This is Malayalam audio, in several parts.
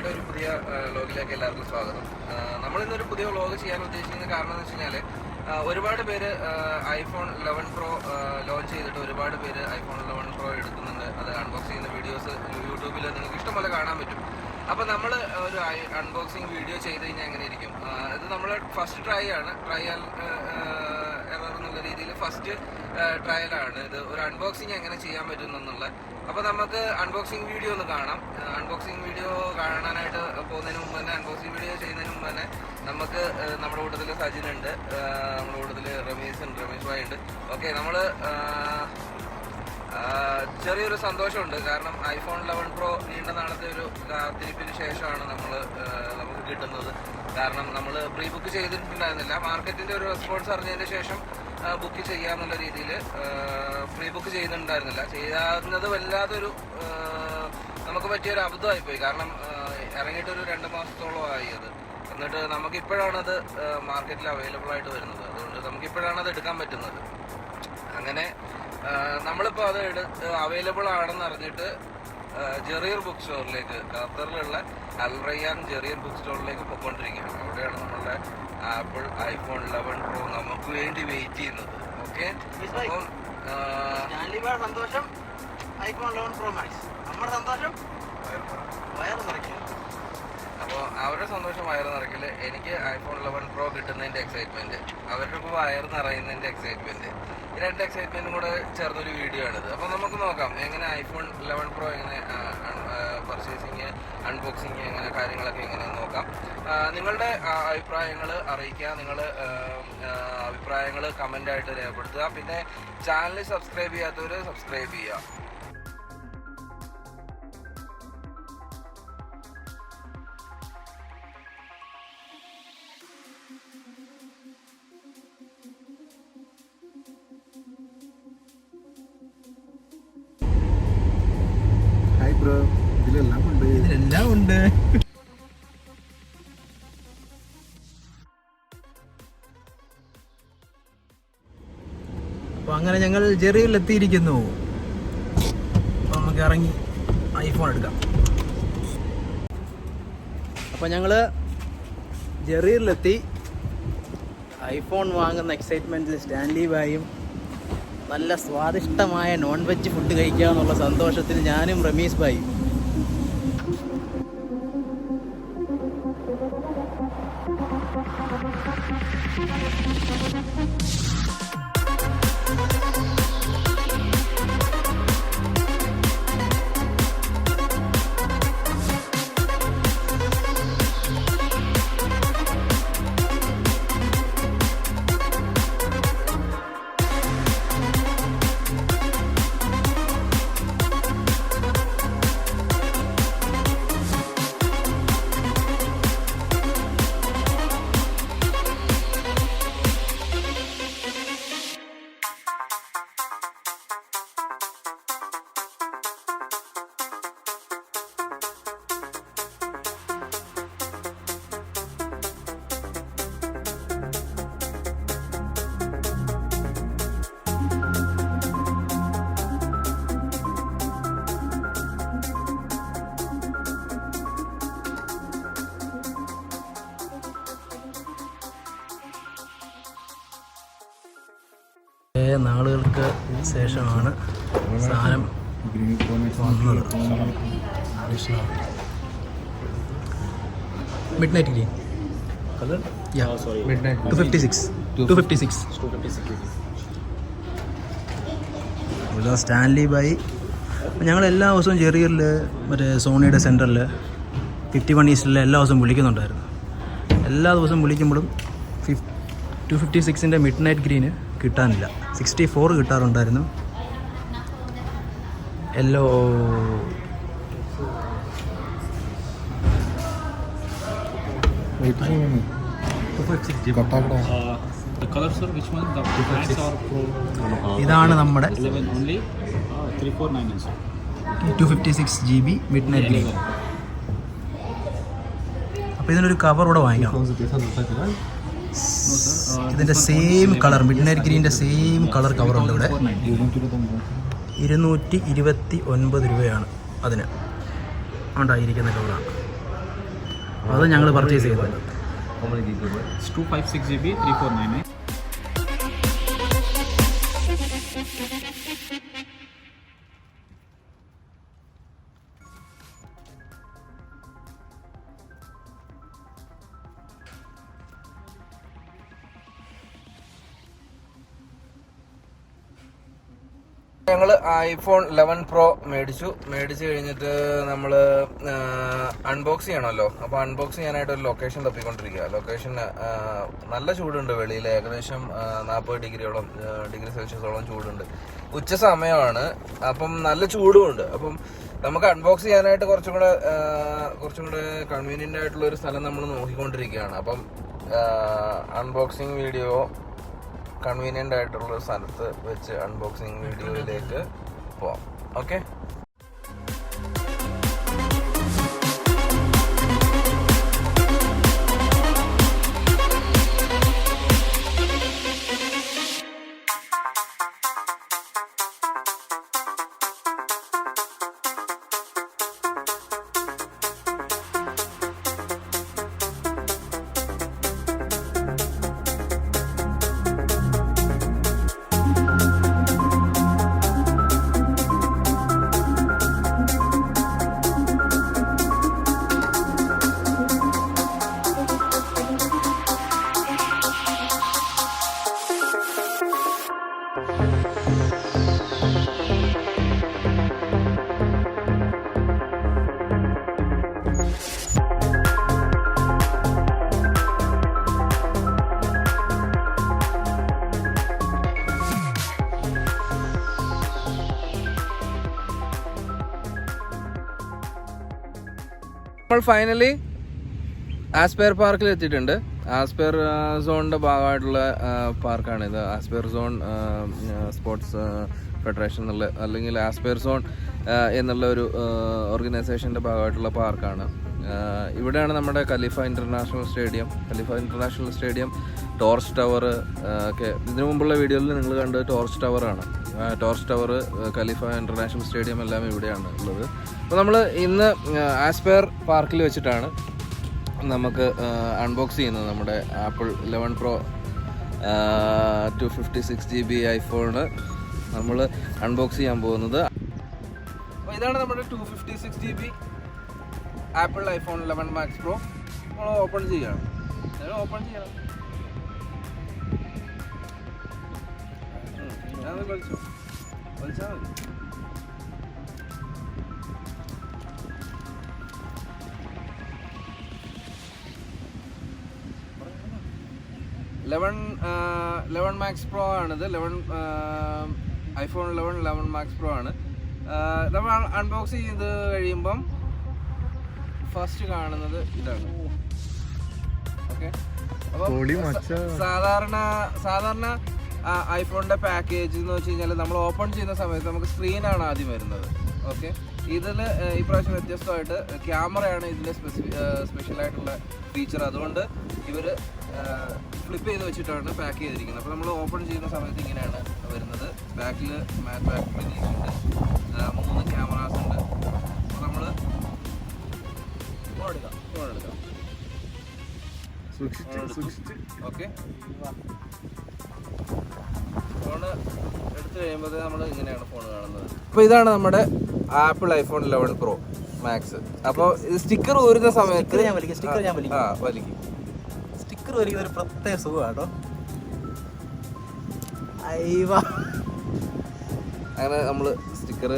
നമ്മുടെ ഒരു പുതിയ വ്ലോഗിലേക്ക് എല്ലാവർക്കും സ്വാഗതം. നമ്മളിന്നൊരു പുതിയ വ്ലോഗ് ചെയ്യാൻ ഉദ്ദേശിക്കുന്ന കാരണം എന്ന് വെച്ച് കഴിഞ്ഞാൽ ഒരുപാട് പേര് iPhone 11 Pro ലോഞ്ച് ചെയ്തിട്ട് ഒരുപാട് പേര് iPhone 11 Pro എടുക്കുന്നുണ്ട്. അത് അൺബോക്സ് ചെയ്യുന്ന വീഡിയോസ് യൂട്യൂബിൽ നിങ്ങൾക്ക് ഇഷ്ടംപോലെ കാണാൻ പറ്റും. അപ്പോൾ നമ്മൾ ഒരു അൺബോക്സിങ് വീഡിയോ ചെയ്ത് കഴിഞ്ഞാൽ എങ്ങനെ ഇരിക്കും? ഇത് നമ്മൾ ഫസ്റ്റ് ട്രയൽ എറർ എന്നുള്ള രീതിയിൽ ഫസ്റ്റ് ട്രയലാണ് ഇത്. ഒരു അൺബോക്സിങ് എങ്ങനെ ചെയ്യാൻ പറ്റും എന്നുള്ള. അപ്പോൾ നമുക്ക് അൺബോക്സിങ് വീഡിയോ ഒന്ന് കാണാം. അൺബോക്സിങ് വീഡിയോ കാണാനായിട്ട് പോകുന്നതിന് മുമ്പ് തന്നെ, അൺബോക്സിങ് വീഡിയോ ചെയ്യുന്നതിന് മുമ്പ് തന്നെ നമുക്ക് നമ്മുടെ കൂട്ടത്തിൽ സജിൻ ഉണ്ട്, നമ്മുടെ കൂട്ടത്തിൽ രമേശ് ഭായ് ഉണ്ട്. ഓക്കെ, നമ്മൾ ചെറിയൊരു സന്തോഷമുണ്ട്. കാരണം iPhone 11 Pro നീണ്ട നാളത്തെ ഒരു കാത്തിരിപ്പിന് ശേഷമാണ് നമുക്ക് കിട്ടുന്നത്. കാരണം നമ്മൾ പ്രീ ബുക്ക് ചെയ്തിട്ടുണ്ടായിരുന്നില്ല. മാർക്കറ്റിൻ്റെ ഒരു റെസ്പോൺസ് അറിഞ്ഞതിന് ശേഷം ബുക്ക് ചെയ്യാമെന്നുള്ള രീതിയിൽ പ്രീ ബുക്ക് ചെയ്യുന്നുണ്ടായിരുന്നില്ല. ചെയ്യാവുന്നത് വല്ലാതൊരു നമുക്ക് പറ്റിയൊരു അബദ്ധമായിപ്പോയി. കാരണം ഇറങ്ങിയിട്ടൊരു 2 മാസത്തോളമായി അത്. എന്നിട്ട് നമുക്കിപ്പോഴാണത് മാർക്കറ്റിൽ അവൈലബിൾ ആയിട്ട് വരുന്നത്. അതുകൊണ്ട് നമുക്കിപ്പോഴാണത് എടുക്കാൻ പറ്റുന്നത്. അങ്ങനെ നമ്മളിപ്പോൾ അത് അവൈലബിൾ ആണെന്ന് അറിഞ്ഞിട്ട് ജെറിയർ ബുക്ക് സ്റ്റോറിലേക്ക്, ഖത്തറിലുള്ള അൽ റയ്യാൻ ജെറിയർ ബുക്ക് സ്റ്റോറിലേക്ക് പോയിക്കൊണ്ടിരിക്കുകയാണ്. അവിടെയാണ് നമ്മളുടെ ആപ്പിൾ iPhone 11 Pro നമുക്ക് വേണ്ടി വെയിറ്റ് ചെയ്യുന്നത്. ഓക്കെ, അപ്പം സന്തോഷം iPhone 11 Pro Max, നമ്മുടെ സന്തോഷം വയറ് നിറയ്ക്കുക. അപ്പോൾ അവരുടെ സന്തോഷം വയറ് നിറയ്ക്കല്, എനിക്ക് iPhone 11 Pro കിട്ടുന്നതിൻ്റെ എക്സൈറ്റ്മെൻറ്റ്, അവരുടെ ഇപ്പോൾ വയറ് നിറയുന്നതിൻ്റെ എക്സൈറ്റ്മെൻറ്റ്, ഈ 2 എക്സൈറ്റ്മെൻറ്റും കൂടെ ചേർന്നൊരു വീഡിയോ ആണിത്. അപ്പോൾ നമുക്ക് നോക്കാം എങ്ങനെ iPhone 11 Pro എങ്ങനെ പർച്ചേസിങ്, അൺബോക്സിങ്, എങ്ങനെ കാര്യങ്ങളൊക്കെ എങ്ങനെ നോക്കാം. നിങ്ങളുടെ അഭിപ്രായങ്ങൾ അറിയിക്കുക. നിങ്ങൾ അഭിപ്രായങ്ങൾ കമൻ്റായിട്ട് രേഖപ്പെടുത്തുക. പിന്നെ ചാനൽ സബ്സ്ക്രൈബ് ചെയ്യാത്തവർ സബ്സ്ക്രൈബ് ചെയ്യുക. ഇതിലെല്ലാം ഉണ്ട്. അപ്പൊ അങ്ങനെ ഞങ്ങൾ ജെറിയിൽ എത്തിയിരിക്കുന്നു. നമുക്ക് ഇറങ്ങി ഐഫോൺ എടുക്കാം. അപ്പൊ ഞങ്ങള് ജെറിയിലെത്തി. ഐഫോൺ വാങ്ങുന്ന എക്സൈറ്റ്മെന്റിൽ സ്റ്റാൻലി ബായും നല്ല സ്വാദിഷ്ടമായ നോൺ വെജ് ഫുഡ് കഴിക്കുക എന്നുള്ള സന്തോഷത്തിൽ ഞാനും റമീസ് ഭായും. നാളുകൾക്ക് ശേഷമാണ് സാധനം വന്നത്. മിഡ് നൈറ്റ് ഗ്രീൻ കളർ, 256 സ്റ്റാൻലി ബൈ. ഞങ്ങൾ എല്ലാ ദിവസവും ജെറിയറിൽ മറ്റേ സോണിയുടെ സെൻറ്ററിൽ 51 ഈസ്റ്റിൽ എല്ലാ ദിവസവും വിളിക്കുന്നുണ്ടായിരുന്നു. എല്ലാ ദിവസവും വിളിക്കുമ്പോഴും 256ൻ്റെ മിഡ് നൈറ്റ് ഗ്രീന് കിട്ടാനില്ല. 64 കിട്ടാറുണ്ടായിരുന്നു. യെല്ലോ ഇതാണ് നമ്മുടെ 256 GB മിഡ് നൈറ്റ് ഗ്രീൻ. അപ്പോൾ ഇതിനൊരു കവർ കൂടെ വാങ്ങിക്കണം. ഇതിൻ്റെ സെയിം കളർ, മിഡ് നൈറ്റ് ഗ്രീൻ്റെ സെയിം കളർ കവറുണ്ട് ഇവിടെ. 229 രൂപയാണ് അതിന് ഉണ്ടായിരിക്കുന്ന കവറാണ്. അത് ഞങ്ങൾ പർച്ചേസ് ചെയ്തത്. It's 256 GB 3499. ഞങ്ങൾ iPhone 11 Pro മേടിച്ചു കഴിഞ്ഞിട്ട് നമ്മൾ അൺബോക്സ് ചെയ്യണമല്ലോ. അപ്പോൾ അൺബോക്സ് ചെയ്യാനായിട്ട് ഒരു ലൊക്കേഷൻ തപ്പിക്കൊണ്ടിരിക്കുക. ലൊക്കേഷൻ നല്ല ചൂടുണ്ട് വെളിയിൽ, ഏകദേശം 40 ഡിഗ്രി സെൽഷ്യസോളം ചൂടുണ്ട്. ഉച്ച സമയമാണ്, അപ്പം നല്ല ചൂടുമുണ്ട്. അപ്പം നമുക്ക് അൺബോക്സ് ചെയ്യാനായിട്ട് കുറച്ചും കൂടെ കൺവീനിയൻ്റ് ആയിട്ടുള്ള ഒരു സ്ഥലം നമ്മൾ നോക്കിക്കൊണ്ടിരിക്കുകയാണ്. അപ്പം അൺബോക്സിങ് വീഡിയോ കൺവീനിയൻ്റ് ആയിട്ടുള്ള സ്ഥലത്ത് വെച്ച് അൺബോക്സിങ് വീഡിയോയിലേക്ക് പോവാം. ഓക്കെ, നമ്മൾ ഫൈനലി ആസ്പെയർ പാർക്കിൽ എത്തിയിട്ടുണ്ട്. ആസ്പെയർ സോണിൻ്റെ ഭാഗമായിട്ടുള്ള പാർക്കാണിത്. ആസ്പെയർ സോൺ സ്പോർട്സ് ഫെഡറേഷൻ എന്നുള്ള, അല്ലെങ്കിൽ ആസ്പെയർ സോൺ എന്നുള്ള ഒരു ഓർഗനൈസേഷൻ്റെ ഭാഗമായിട്ടുള്ള പാർക്കാണ്. ഇവിടെയാണ് നമ്മുടെ ഖലീഫ ഇൻ്റർനാഷണൽ സ്റ്റേഡിയം, ടോർച്ച് ടവർ ഒക്കെ. ഇതിനു മുമ്പുള്ള വീഡിയോയിൽ നിങ്ങൾ കണ്ടത് ടോർച്ച് ടവറാണ്. ടോർച്ച് ടവർ, ഖലീഫ ഇൻ്റർനാഷണൽ സ്റ്റേഡിയം എല്ലാം ഇവിടെയാണ് ഉള്ളത്. അപ്പോൾ നമ്മൾ ഇന്ന് ആസ്പെയർ പാർക്കിൽ വെച്ചിട്ടാണ് നമുക്ക് അൺബോക്സ് ചെയ്യുന്നത് നമ്മുടെ ആപ്പിൾ 11 Pro 256 GB iPhone നമ്മൾ അൺബോക്സ് ചെയ്യാൻ പോകുന്നത്. അപ്പോൾ ഇതാണ് നമ്മുടെ 256 GB apple iPhone 11 Max Pro. നമ്മൾ ഓപ്പൺ ചെയ്യണം. വലിച്ചാൽ മതി. 11 Max Pro ആണിത്. iPhone 11 Max Pro ആണ്. നമ്മൾ അൺബോക്സ് ചെയ്ത് കഴിയുമ്പം ഫസ്റ്റ് കാണുന്നത് ഇതാണ്. ഓക്കെ, അപ്പം സാധാരണ ഐഫോണിൻ്റെ പാക്കേജ് എന്ന് വെച്ച് കഴിഞ്ഞാൽ നമ്മൾ ഓപ്പൺ ചെയ്യുന്ന സമയത്ത് നമുക്ക് സ്ക്രീനാണ് ആദ്യം വരുന്നത്. ഓക്കെ, ഇതിൽ ഇപ്രാവശ്യം വ്യത്യസ്തമായിട്ട് ക്യാമറയാണ് ഇതിൻ്റെ സ്പെഷ്യലായിട്ടുള്ള ഫീച്ചർ. അതുകൊണ്ട് ഇവർ ഫ്ലിപ്പ് ചെയ്ത് വെച്ചിട്ടാണ് പാക്ക് ചെയ്തിരിക്കുന്നത്. അപ്പോൾ നമ്മൾ ഓപ്പൺ ചെയ്യുന്ന സമയത്ത് ഇങ്ങനെയാണ് വരുന്നത്. ബാക്കിൽ മാറ്റ് ബാക്ക് ഫിനിഷ് ഉണ്ട്, 3 ക്യാമറാസ് ഉണ്ട്. അപ്പോൾ നമ്മൾ ഫോൺ എടുക്കാം. ഓക്കെ, ഫോണ് എടുത്തു കഴിയുമ്പോൾ നമ്മൾ ഇങ്ങനെയാണ് ഫോൺ കാണുന്നത്. അപ്പോൾ ഇതാണ് നമ്മുടെ ആപ്പിൾ iPhone 11 Pro Max. അപ്പോൾ ഇത് സ്റ്റിക്കർ ഊരുന്ന സമയത്ത് വലിക്കും. സ്റ്റിക്കർ വലിക്കുന്ന ഒരു പ്രത്യേക സുഖമാട്ടോ. അങ്ങനെ നമ്മൾ സ്റ്റിക്കർ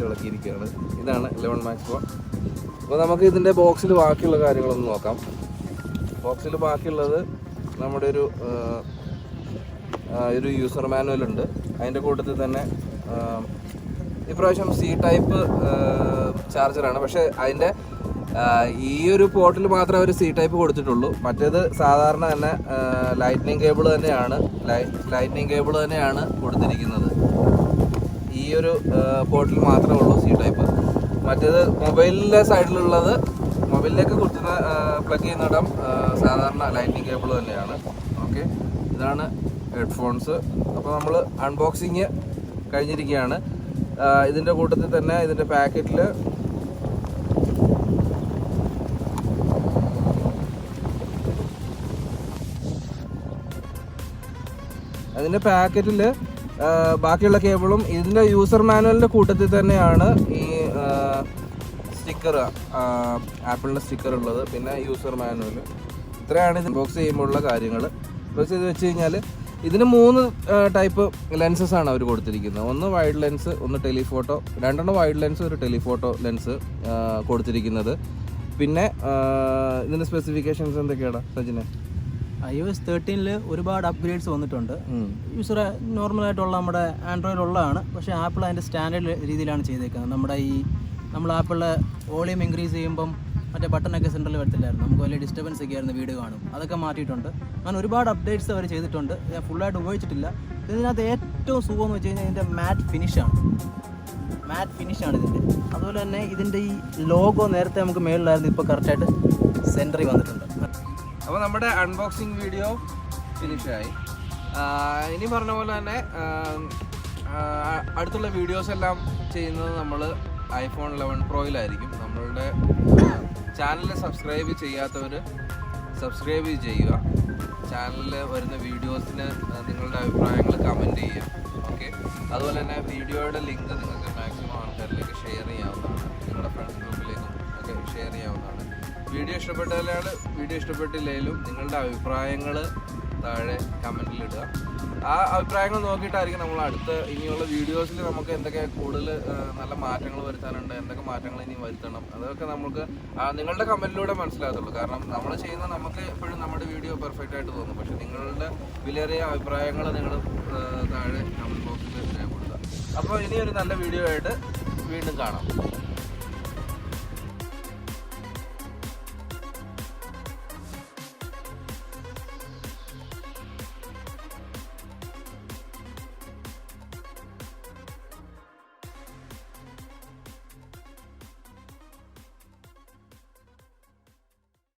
വിളക്കിയിരിക്കുകയാണ്. ഇതാണ് 11 Max Pro. അപ്പോൾ നമുക്ക് ഇതിൻ്റെ ബോക്സിൽ ബാക്കിയുള്ള കാര്യങ്ങളൊന്ന് നോക്കാം. ബോക്സിൽ ബാക്കിയുള്ളത് നമ്മുടെ ഒരു യൂസർ മാനുവൽ ഉണ്ട്. അതിൻ്റെ കൂട്ടത്തിൽ തന്നെ ഇപ്രാവശ്യം C ടൈപ്പ് ചാർജറാണ്. പക്ഷേ അതിൻ്റെ ഈ ഒരു പോർട്ടിൽ മാത്രമേ അവർ C ടൈപ്പ് കൊടുത്തിട്ടുള്ളൂ. മറ്റേത് സാധാരണ തന്നെ ലൈറ്റ്നിങ് കേബിൾ തന്നെയാണ് കൊടുത്തിരിക്കുന്നത്. ഈ ഒരു പോർട്ടിൽ മാത്രമേ ഉള്ളൂ C ടൈപ്പ്. മറ്റേത് മൊബൈലിൻ്റെ സൈഡിലുള്ളത്, മൊബൈലിലേക്ക് കുത്തുന്ന പ്ലഗ് ചെയ്യുന്നിടം സാധാരണ ലൈറ്റ്നിങ് കേബിൾ തന്നെയാണ്. ഓക്കെ, ഇതാണ് ഹെഡ്ഫോൺസ്. അപ്പോൾ നമ്മൾ അൺബോക്സിങ് കഴിഞ്ഞിരിക്കുകയാണ്. ഇതിൻ്റെ കൂട്ടത്തിൽ തന്നെ ഇതിൻ്റെ പാക്കറ്റിൽ അതിൻ്റെ പാക്കറ്റിൽ ബാക്കിയുള്ള കേബിളും ഇതിൻ്റെ യൂസർ മാനുവലിൻ്റെ കൂട്ടത്തിൽ തന്നെയാണ് ഈ സ്റ്റിക്കർ, ആപ്പിളിൻ്റെ സ്റ്റിക്കർ ഉള്ളത്. പിന്നെ യൂസർ മാനുവൽ. ഇത്രയാണ് ഇത് ബോക്സ് ചെയ്യുമ്പോഴുള്ള കാര്യങ്ങൾ. ബോക്സ് ചെയ്ത് വെച്ച് കഴിഞ്ഞാൽ ഇതിന് 3 ടൈപ്പ് ലെൻസസ് ആണ് അവർ കൊടുത്തിരിക്കുന്നത്. ഒന്ന് വൈഡ് ലെൻസ്, ഒന്ന് ടെലിഫോട്ടോ, 2 വൈഡ് ലെൻസ്, ഒരു ടെലിഫോട്ടോ ലെൻസ് കൊടുത്തിരിക്കുന്നത്. പിന്നെ ഇതിൻ്റെ സ്പെസിഫിക്കേഷൻസ് എന്തൊക്കെയാണ് സജിനെ? iOS 13 ഒരുപാട് അപ്ഗ്രേഡ്സ് വന്നിട്ടുണ്ട്. യൂസർ നോർമലായിട്ടുള്ള നമ്മുടെ ആൻഡ്രോയിഡുള്ളതാണ്, പക്ഷേ ആപ്പിൾ അതിൻ്റെ സ്റ്റാൻഡേർഡ് രീതിയിലാണ് ചെയ്തേക്കുന്നത്. നമ്മൾ ആപ്പിളിലെ വോളിയം ഇൻക്രീസ് ചെയ്യുമ്പം മറ്റേ ബട്ടണൊക്കെ സെൻറ്ററിൽ വരത്തില്ലായിരുന്നു, നമുക്ക് വലിയ ഡിസ്റ്റർബൻസ് ഒക്കെ ആയിരുന്നു വീഡിയോ കാണും. അതൊക്കെ മാറ്റിയിട്ടുണ്ട്. അങ്ങനെ ഒരുപാട് അപ്ഡേറ്റ്സ് അവർ ചെയ്തിട്ടുണ്ട്. ഞാൻ ഫുള്ളായിട്ട് ഉപയോഗിച്ചിട്ടില്ല. ഇതിനകത്ത് ഏറ്റവും സുഖം എന്ന് വെച്ച് കഴിഞ്ഞാൽ ഇതിൻ്റെ മാറ്റ് ഫിനിഷാണ് ഇതിൻ്റെ. അതുപോലെ തന്നെ ഇതിൻ്റെ ഈ ലോഗോ നേരത്തെ നമുക്ക് മേളിലായിരുന്നു, ഇപ്പോൾ കറക്റ്റായിട്ട് സെൻറ്ററിൽ വന്നിട്ടുണ്ട്. അപ്പോൾ നമ്മുടെ അൺബോക്സിങ് വീഡിയോ ഫിനിഷായി. ഇനി പറഞ്ഞ പോലെ തന്നെ അടുത്തുള്ള വീഡിയോസ് എല്ലാം ചെയ്യുന്നത് നമ്മൾ iPhone 11 Proയിലായിരിക്കും. നമ്മളുടെ ചാനൽ സബ്സ്ക്രൈബ് ചെയ്യാത്തവർ സബ്സ്ക്രൈബ് ചെയ്യുക. ചാനലിൽ വരുന്ന വീഡിയോസിന് നിങ്ങളുടെ അഭിപ്രായങ്ങൾ കമൻറ്റ് ചെയ്യുക. ഓക്കെ, അതുപോലെ തന്നെ വീഡിയോയുടെ ലിങ്ക് നിങ്ങൾക്ക് മാക്സിമം ആൾക്കാരിലേക്ക് ഷെയർ ചെയ്യാവുന്നതാണ്. നിങ്ങളുടെ ഫ്രണ്ട്സ് ഗ്രൂപ്പിലേക്കും ഒക്കെ ഷെയർ ചെയ്യാവുന്നതാണ്. വീഡിയോ ഇഷ്ടപ്പെട്ടാലാണ്, വീഡിയോ ഇഷ്ടപ്പെട്ടില്ലെങ്കിലും നിങ്ങളുടെ അഭിപ്രായങ്ങൾ താഴെ കമൻറ്റിലിടുക. ആ അഭിപ്രായങ്ങൾ നോക്കിയിട്ടായിരിക്കും നമ്മൾ അടുത്ത ഇനിയുള്ള വീഡിയോസിൽ നമുക്ക് എന്തൊക്കെ കൂടുതൽ നല്ല മാറ്റങ്ങൾ വരുത്താനുണ്ട്, എന്തൊക്കെ മാറ്റങ്ങൾ ഇനി വരുത്തണം, അതൊക്കെ നമുക്ക് നിങ്ങളുടെ കമൻറ്റിലൂടെ മനസ്സിലാകത്തുള്ളൂ. കാരണം നമ്മൾ ചെയ്യുന്ന നമുക്ക് എപ്പോഴും നമ്മുടെ വീഡിയോ പെർഫെക്റ്റ് ആയിട്ട് തോന്നും. പക്ഷേ നിങ്ങളുടെ വിലയേറിയ അഭിപ്രായങ്ങൾ നിങ്ങൾ താഴെ കമൻറ്റ് ബോക്സിൽ രേഖപ്പെടുത്തുക. അപ്പോൾ ഇനിയൊരു നല്ല വീഡിയോ ആയിട്ട് വീണ്ടും കാണാം.